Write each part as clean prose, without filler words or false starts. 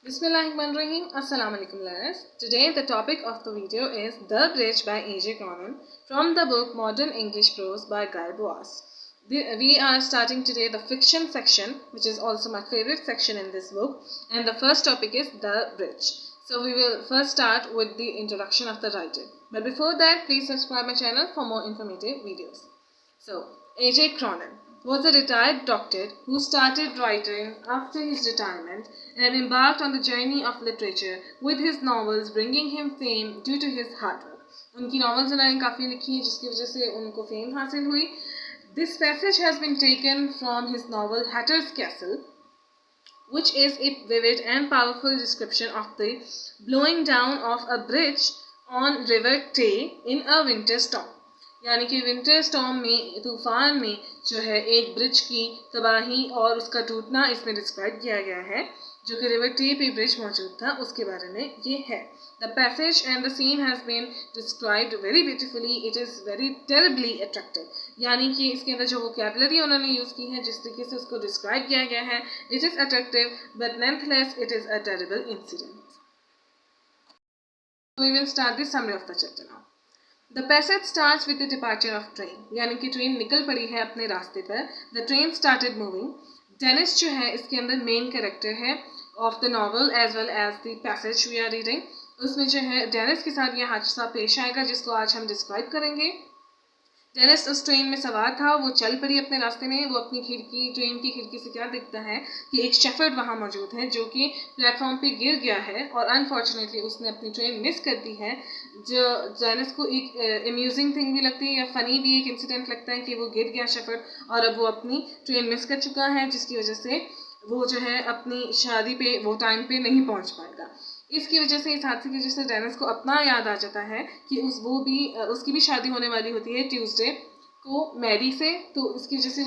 Bismillahirrahmanirrahim. Assalamu alaikum learners. Today the topic of the video is The Bridge by A.J. Cronin from the book Modern English Prose by Guy Boas. We are starting today the fiction section, which is also my favorite section in this book, and the first topic is The Bridge. So we will first start with the introduction of the writer. But before that, please subscribe my channel for more informative videos. So, A.J. Cronin was a retired doctor who started writing after his retirement and embarked on the journey of literature with his novels bringing him fame due to his hard work. उनकी novels उन्होंने काफ़ी लिखी हैं जिसकी वजह से उनको fame हासिल हुई. This passage has been taken from his novel Hatter's Castle, which is a vivid and powerful description of the blowing down of a bridge on River Tay in a winter storm. यानी कि winter storm में, तूफान में जो है एक bridge की तबाही और उसका टूटना इसमें डिस्क्राइब किया गया है, जो कि रिवर टे पे ब्रिज मौजूद था उसके बारे में ये है. The passage and the scene has been described very beautifully. It is very terribly attractive. यानी कि इसके अंदर जो वोकैबुलरी उन्होंने यूज़ की है, जिस तरीके से उसको डिस्क्राइब किया गया है, it is attractive but nevertheless it is a terrible incident. We will start the summary of the chapter now. The passage starts with the departure of train. यानी कि ट्रेन निकल पड़ी है अपने रास्ते पर. The train started moving. Dennis जो है इसके अंदर मेन कैरेक्टर है of the novel as well as the passage we are reading. उसमें जो है डेनिस के साथ यह हादसा पेश आएगा जिसको आज हम डिस्क्राइब करेंगे. डेनिस उस ट्रेन में सवार था. वो चल पड़ी अपने रास्ते में. वो अपनी ट्रेन की खिड़की से क्या दिखता है कि एक शेफर्ड वहाँ मौजूद है जो कि प्लेटफॉर्म पे गिर गया है और अनफॉर्चुनेटली उसने अपनी ट्रेन मिस कर दी है. जो डेनिस को एक अम्यूजिंग थिंग भी लगती है या फ़नी भी एक इंसिडेंट लगता है कि वो गिर गया शेफर्ड और अब वो अपनी ट्रेन मिस कर चुका है, जिसकी वजह से वो जो है अपनी शादी पे वो टाइम पे नहीं पहुँच पाएगा. इसकी वजह से, इस हादसे की वजह से डेनिस को अपना याद आ जाता है कि उसकी भी शादी होने वाली होती है ट्यूसडे को मैरी से. तो इसकी वजह से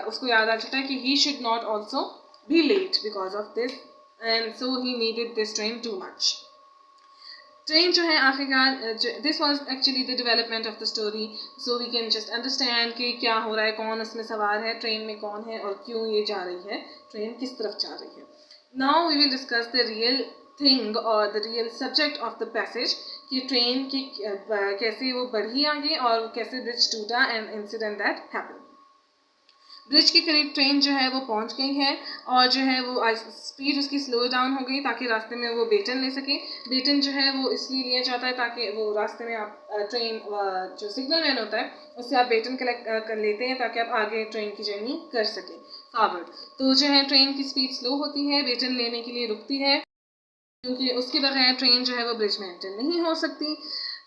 उसको याद आ जाता है कि he should not also be late because of this and so he needed this train too much. Train जो है आखिरकार, this was actually the development of the story, so we can just understand कि क्या हो रहा है, कौन उसमें सवार है, ट्रेन में कौन है और क्यों ये जा रही है, ट्रेन किस तरफ जा रही है. Now we will discuss the real thing और the real subject of the passage कि ट्रेन की कैसे वो बढ़ी आगे और कैसे ब्रिज टूटा and incident that happen. Bridge के करीब ट्रेन जो है वो पहुंच गई है और जो है वो स्पीड उसकी स्लो डाउन हो गई ताकि रास्ते में वो बेटन ले सके. बेटन जो है वो इसलिए लिया जाता है ताकि वो रास्ते में आप ट्रेन जो सिग्नल मैन होता है उससे आप बेटन कलेक्ट कर लेते हैं ताकि आप आगे ट्रेन की जर्नी कर सकें फॉरवर्ड. तो जो है ट्रेन की स्पीड स्लो होती है, बेटन लेने के लिए रुकती है क्योंकि उसके बगैर ट्रेन जो है वो ब्रिज में एंटर नहीं हो सकती.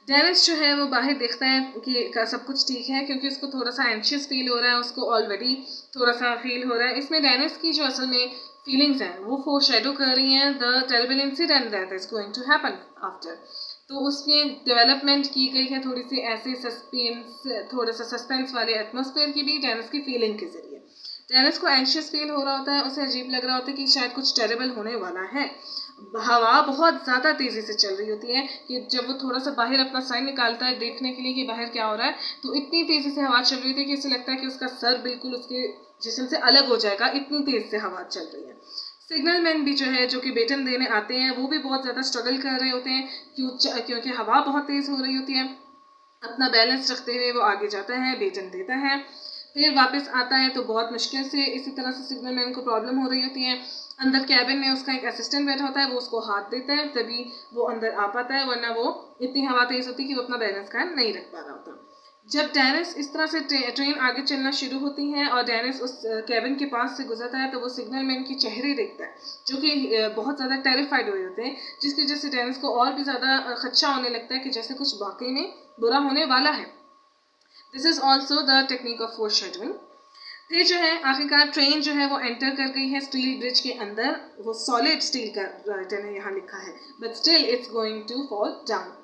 डेनिस जो है वो बाहर देखता है कि सब कुछ ठीक है क्योंकि उसको थोड़ा सा एंशियस फील हो रहा है, उसको ऑलरेडी थोड़ा सा फील हो रहा है. इसमें डेनिस की जो असल में फीलिंग्स हैं वो फोरशैडो कर रही हैं the terrible incident that is going to happen after. तो उसमें डेवलपमेंट की गई है थोड़ी सी ऐसे थोड़ा सा सस्पेंस वाले एटमोसफेयर की भी डेनिस की फीलिंग के जरिए. डेनिस को एंशियस फील हो रहा होता है, उसे अजीब लग रहा होता है कि शायद कुछ टेरिबल होने वाला है. हवा बहुत ज़्यादा तेज़ी से चल रही होती है कि जब वो थोड़ा सा बाहर अपना साइन निकालता है देखने के लिए कि बाहर क्या हो रहा है, तो इतनी तेज़ी से हवा चल रही थी कि इसे लगता है कि उसका सर बिल्कुल उसके जिस्म से अलग हो जाएगा, इतनी तेज़ से हवा चल रही है. सिग्नल मैन भी जो है जो कि बेटन देने आते हैं वो भी बहुत ज़्यादा स्ट्रगल कर रहे होते हैं क्योंकि हवा बहुत तेज़ हो रही होती है. अपना बैलेंस रखते हुए वो आगे जाता है, बेटन देता है, फिर वापस आता है तो बहुत मुश्किल से इसी तरह से सिग्नल मैन को प्रॉब्लम हो रही होती है. अंदर कैबिन में उसका एक असिस्टेंट बैठा होता है, वो उसको हाथ देता है तभी वो अंदर आ पाता है, वरना वो इतनी हवा तेज़ होती है कि वो अपना बैलेंस कायम नहीं रख पा रहा होता. जब डेनिस इस तरह से ट्रेन आगे चलना शुरू होती है और डेनिस उस कैबिन के पास से गुजरता है तो वो सिग्नल मैन की चेहरे देखता है जो कि बहुत ज़्यादा टेरिफाइड हुए होते हैं, जिसकी वजह से डेनिस को और भी ज़्यादा खदशा होने लगता है कि जैसे कुछ वाकई में बुरा होने वाला है. This is also the technique of foreshadowing. फिर जो है आखिरकार ट्रेन जो है वो एंटर कर गई है स्टील ब्रिज के अंदर. वो सॉलिड स्टील का राइटर ने यहाँ लिखा है but still it's going to fall down.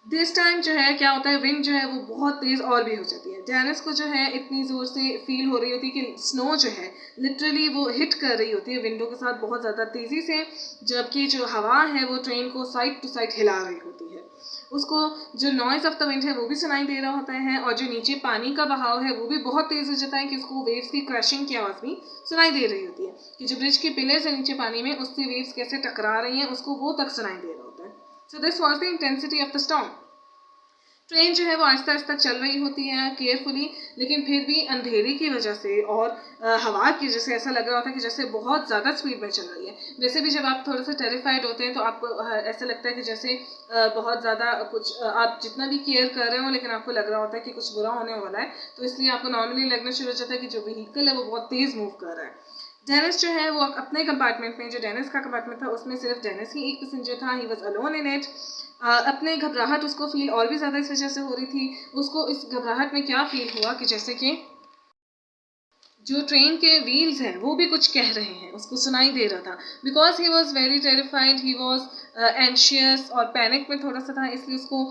This time जो है क्या होता है, विंड जो है वो बहुत तेज़ और भी हो जाती है. डेनिस को जो है इतनी ज़ोर से फील हो रही होती है कि स्नो जो है लिटरली वो हिट कर रही होती है विंडो के साथ बहुत ज़्यादा तेज़ी से, जबकि जो हवा है वो ट्रेन को साइड टू साइड हिला रही होती है. उसको जो नॉइज़ ऑफ द विंड है वो भी सुनाई दे रहा होता है, और जो नीचे पानी का बहाव है वो भी बहुत तेज़ हो जाता है कि उसको वेव्स की क्रशिंग की आवाज़ भी सुनाई दे रही होती है, कि जो ब्रिज के पिलर्स है नीचे पानी में उससे वेव्स कैसे टकरा रही हैं उसको वो तक सुनाई दे रहा होता है। So this was the intensity of the storm. Train जो है वो आहिस्ता आहिस्ता चल रही होती है केयरफुली, लेकिन फिर भी अंधेरे की वजह से और हवा की वजह से ऐसा लग रहा होता है कि जैसे बहुत ज़्यादा स्पीड में चल रही है। वैसे भी जब आप थोड़े से टेरिफाइड होते हैं तो आपको ऐसा लगता है कि जैसे बहुत ज़्यादा कुछ आप जितना भी केयर कर रहे हो लेकिन आपको लग रहा होता है कि कुछ बुरा होने वाला है, तो इसलिए आपको नॉर्मली लगना शुरू हो जाता है कि जो व्हीकल है वो बहुत तेज़ मूव कर रहा है। डेनिस जो है वो अपने कंपार्टमेंट में, जो डेनिस का कंपार्टमेंट था उसमें सिर्फ डेनिस ही एक पैसेंजर था, he was alone in it. अपने घबराहट उसको फील और भी ज़्यादा इस वजह से हो रही थी। उसको इस घबराहट में क्या फील हुआ कि जैसे कि जो ट्रेन के व्हील्स हैं वो भी कुछ कह रहे हैं, उसको सुनाई दे रहा था। Because he was very terrified, he was anxious और पैनिक में थोड़ा सा था, इसलिए उसको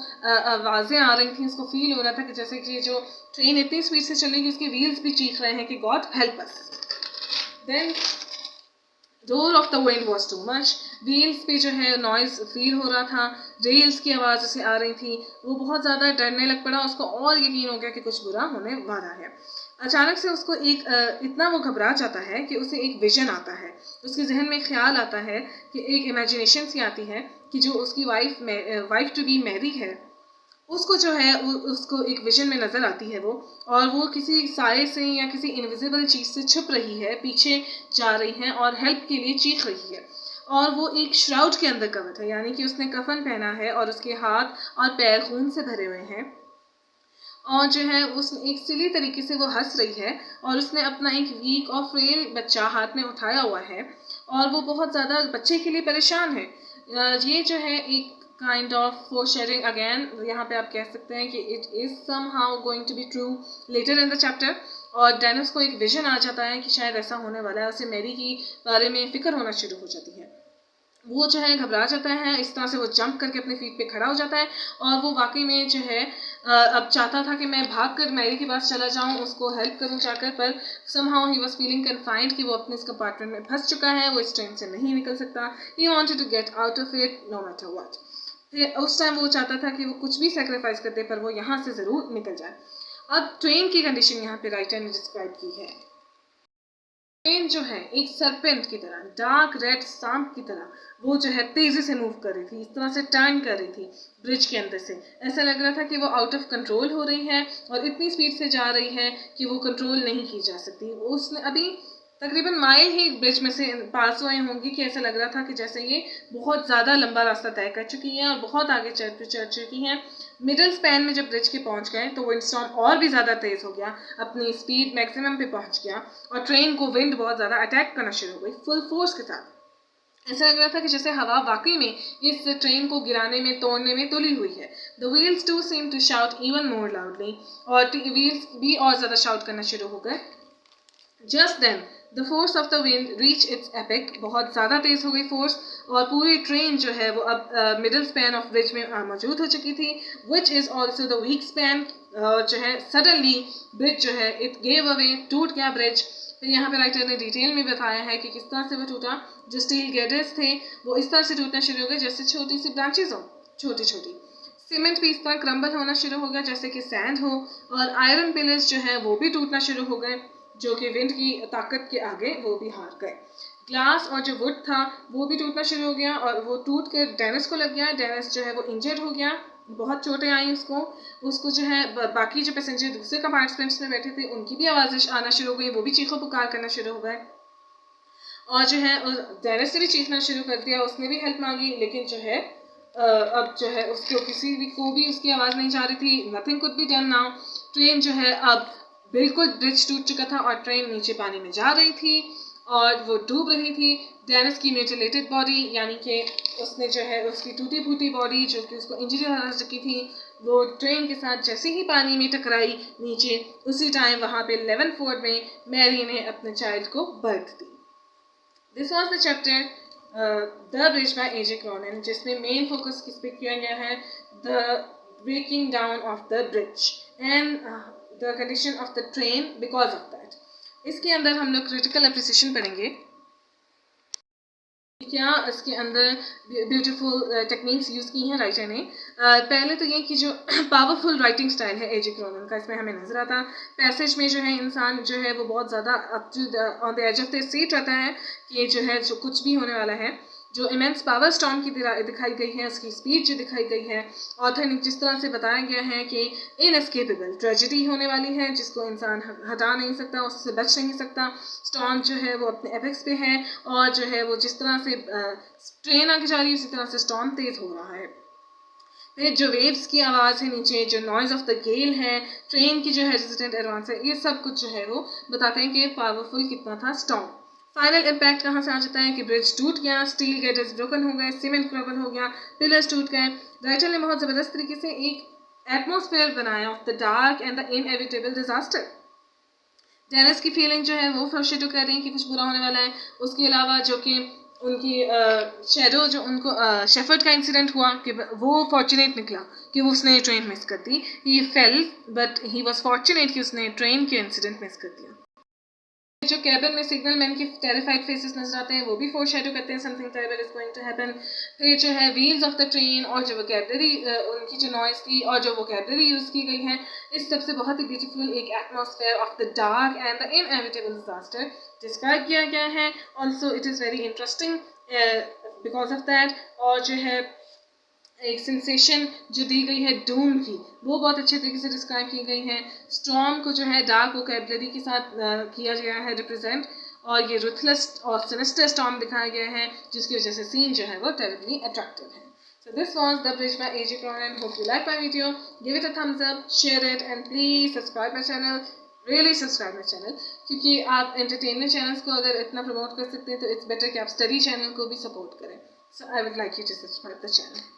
आवाज़ें आ रही थी, उसको फील हो रहा था कि जैसे कि जो ट्रेन इतनी स्पीड से चल रही है उसके व्हील्स भी चीख रहे हैं कि God help us. Then roar of the wind was too much. Wheels पे जो है नॉइज़ फील हो रहा था, रेल्स की आवाज़ उसे आ रही थी, वो बहुत ज़्यादा डरने लग पड़ा, उसको और यकीन हो गया कि कुछ बुरा होने वाला है। अचानक से उसको एक इतना वो घबरा जाता है कि उसे एक विजन आता है, उसके जहन में ख्याल आता है कि एक इमेजिनेशन सी आती है कि जो उसकी वाइफ टू बी मैरी है उसको जो है उसको एक विजन में नज़र आती है वो, और वो किसी साए से या किसी इनविजिबल चीज़ से छुप रही है, पीछे जा रही है और हेल्प के लिए चीख रही है, और वो एक श्राउड के अंदर कवर है, यानी कि उसने कफन पहना है और उसके हाथ और पैर खून से भरे हुए हैं, और जो है उस एक सिली तरीके से वो हंस रही है, और उसने अपना एक वीक और फ्रेल बच्चा हाथ में उठाया हुआ है और वो बहुत ज़्यादा बच्चे के लिए परेशान है। ये जो है एक काइंड ऑफ फोरशेडोइंग अगेन, यहाँ पे आप कह सकते हैं कि it is somehow going to be true later in the chapter. और डेनिस को एक विजन आ जाता है कि शायद ऐसा होने वाला है, उसे मैरी की बारे में फ़िक्र होना शुरू हो जाती है। वो जो है घबरा जाता है, इस तरह से वो जंप करके अपने फीट पे खड़ा हो जाता है, और वो वाकई में जो है अब चाहता था कि मैं भाग कर मैरी के पास चला जाऊं, उसको हेल्प करूं जाकर, पर somehow he was feeling confined कि वो अपने इस कंपार्टमेंट में फंस चुका है, वो इस ट्रेन से नहीं निकल सकता। He wanted to get out of it no matter what. फिर उस टाइम वो चाहता था कि वो कुछ भी सेक्रीफाइस करते पर वो यहाँ से ज़रूर निकल जाए। अब ट्रेन की कंडीशन यहाँ पे राइटर ने डिस्क्राइब की है। ट्रेन जो है एक सरपेंट की तरह, डार्क रेड सांप की तरह, वो जो है तेजी से मूव कर रही थी, इस तरह से टर्न कर रही थी ब्रिज के अंदर से। ऐसा लग रहा था कि वो आउट ऑफ कंट्रोल हो रही है और इतनी स्पीड से जा रही है कि वो कंट्रोल नहीं की जा सकती। उसने अभी तकरीबन माइल ही ब्रिज में से पास हुए होंगी कि ऐसा लग रहा था कि जैसे ये बहुत ज़्यादा लंबा रास्ता तय कर चुकी हैं और बहुत आगे चढ़ चुकी हैं। मिडल स्पैन में जब ब्रिज के पहुंच गए तो विंडस्टॉर्म और भी ज़्यादा तेज़ हो गया, अपनी स्पीड मैक्सिमम पे पहुंच गया, और ट्रेन को विंड बहुत ज़्यादा अटैक करना शुरू हो गई फुल फोर्स के साथ। ऐसा लग रहा था कि जैसे हवा वाकई में इस ट्रेन को गिराने में, तोड़ने में तुली हुई है। The wheels too seem to shout even more loudly, और व्हील्स भी और ज़्यादा शाउट करना शुरू हो गए। Just then the force of the wind reach its epic, बहुत ज़्यादा तेज़ हो गई फोर्स, और पूरी ट्रेन जो है वो अब मिडिल स्पैन ऑफ ब्रिज में मौजूद हो चुकी थी, which is also the weak span. जो है सडनली ब्रिज जो है इट गेव अवे, टूट गया ब्रिज। फिर यहाँ पे राइटर ने डिटेल में बताया है कि किस तरह से वो टूटा। जो स्टील गेटर्स थे वो इस तरह से टूटना शुरू हो गए जैसे छोटी सी ब्रांचेज हो, छोटी छोटी। सीमेंट भी इस तरह क्रम्बल होना शुरू हो गया जैसे कि सैंड हो, और आयरन पिलर्स जो है वो भी टूटना शुरू हो गए, जो कि विंड की ताकत के आगे वो भी हार गए। ग्लास और जो वुड था वो भी टूटना शुरू हो गया, और वो टूट कर डेनिस को लग गया। डेनिस जो है वो इंजर्ड हो गया, बहुत चोटें आई उसको जो है बाकी जो पैसेंजर दूसरे कंपार्टमेंट्स में बैठे थे उनकी भी आवाज़ें आना शुरू हो गई, वो भी चीखों पुकार करना शुरू हो गए। और जो है डेनिस ने भी चीखना शुरू कर दिया, उसने भी हेल्प मांगी, लेकिन जो है अब जो है उसको किसी भी को भी उसकी आवाज़ नहीं जा रही थी। Nothing could be done now. Train जो है अब बिल्कुल ब्रिज टूट चुका था और ट्रेन नीचे पानी में जा रही थी और वो डूब रही थी। डेनिस की म्यूटिलेटेड बॉडी, यानी कि उसने जो है उसकी टूटी फूटी बॉडी जो कि उसको इंजरी हो चुकी थी, वो ट्रेन के साथ जैसे ही पानी में टकराई नीचे, उसी टाइम वहाँ पे लेवनफोर्ड में मैरी ने अपने चाइल्ड को बर्थ दी। This was the chapter the bridge by A J. Cronin, जिसमें मेन फोकस किस पे किया गया है, the breaking down of the bridge and the condition of the train because of that. इसके अंदर हम लोग क्रिटिकल एप्रिसिएशन पढ़ेंगे। क्या इसके अंदर ब्यूटीफुल टेक्निक्स यूज़ की हैं राइटर ने। पहले तो ये कि जो पावरफुल राइटिंग स्टाइल है एजे क्रॉलन का, इसमें हमें नजर आता पैसेज में जो है इंसान जो है वो बहुत ज़्यादा on the edge of the seat रहता है कि जो है जो कुछ भी होने वाला है, जो इमेंस पावर स्टॉर्म की तरह दिखाई गई है, उसकी स्पीड जो दिखाई गई है, ऑथर ने जिस तरह से बताया गया है कि इनएस्केपेबल ट्रेजेडी होने वाली है जिसको इंसान हटा नहीं सकता, उससे बच नहीं सकता। स्टॉर्म जो है वो अपने एपेक्स पे है और जो है वो जिस तरह से ट्रेन आगे जा रही है उसी तरह से स्टॉर्म तेज हो रहा है। फिर जो वेव्स की आवाज़ है नीचे, जो नॉइज़ ऑफ द गेल है, ट्रेन की जो है रेजिस्टेंट एडवांस है, ये सब कुछ जो है वो बताते हैं कि पावरफुल कितना था स्टॉर्म। फाइनल इम्पैक्ट कहाँ से आ जाता है कि ब्रिज टूट गया, स्टील गेटर्स ब्रोकन हो गए, सीमेंट क्रबल हो गया, पिलर्स टूट गए। राइटर ने बहुत ज़बरदस्त तरीके से एक एटमॉस्फेयर बनाया of the dark and the inevitable disaster. Dennis की फीलिंग जो है वो फोरशैडो कर रही है कि कुछ बुरा होने वाला है। उसके अलावा जो कि उनकी शेडो जो उनको शेफर्ड का इंसिडेंट हुआ कि वो फॉर्चुनेट निकला कि वो उसने ट्रेन मिस कर दी, he fail but he was fortunate कि उसने ट्रेन के इंसिडेंट मिस कर दिया। जो कैबिन में सिग्नल मैन के टेरिफाइड फेसेस नजर आते हैं वो भी फोरशैडो करते हैं something terrible is going to happen. फिर जो है व्हील्स ऑफ द ट्रेन और जो वोकैबुलरी उनकी जो नॉइस थी और जो वोकैबुलरी यूज़ की गई है, इस सब से बहुत ही ब्यूटीफुल एक atmosphere of the dark and the inevitable disaster describe किया गया है। Also it is very interesting because of that. और जो है एक सेंसेशन जो दी गई है डूम की, वो बहुत अच्छे तरीके से डिस्क्राइब की गई है। स्टॉर्म को जो है डार्क वोकैबुलरी के साथ किया गया है रिप्रेजेंट, और ये रुथलेस और सिनिस्टर स्टॉर्म दिखाया गया है जिसकी वजह से सीन जो है वो टेरिबली अट्रैक्टिव है। So this was The Bridge by A.J. Cronin. Hope you like my video. Give it a thumbs up, share it, and please subscribe my channel. Really subscribe my channel, क्योंकि आप entertainment channels को अगर इतना promote कर सकते हैं तो it's better कि आप study channel को भी support करें. So I would like you to subscribe the channel.